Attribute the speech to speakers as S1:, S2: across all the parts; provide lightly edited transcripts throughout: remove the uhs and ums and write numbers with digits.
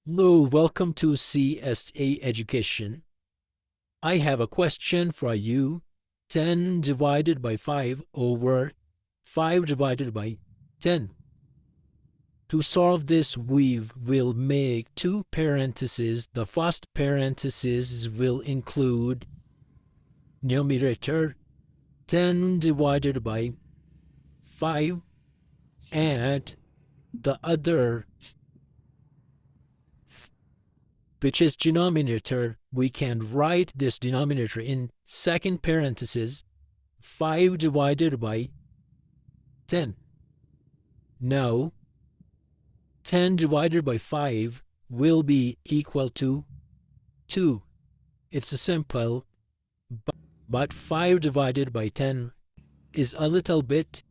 S1: Hello, welcome to CSA Education. I have a question for you. 10 divided by 5 over 5 divided by 10. To solve this, we will make two parentheses. The first parenthesis will include numerator 10 divided by 5 and the other, which is denominator. We can write this denominator in second parenthesis 5 divided by 10. Now 10 divided by 5 will be equal to 2. It's simple, but 5 divided by 10 is a little bit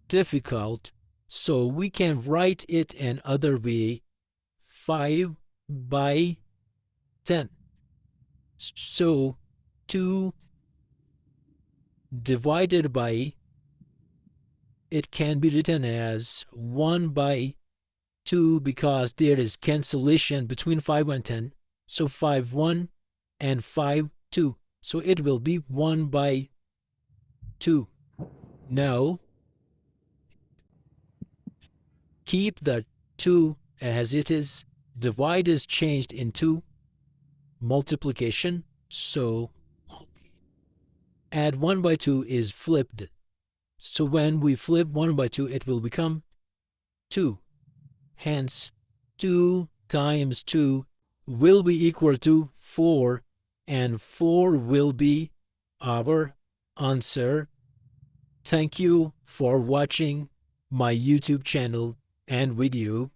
S1: difficult, so we can write it another way, 5 by 10. So 2 divided by, it can be written as 1 by 2 because there is cancellation between 5 and 10. So 5 1 and 5 2. So it will be 1 by 2. Now keep the 2 as it is. Divide is changed into multiplication. So add 1 by 2 is flipped. So when we flip 1 by 2, it will become 2. Hence, 2 times 2 will be equal to 4, and 4 will be our answer. Thank you for watching my YouTube channel and video.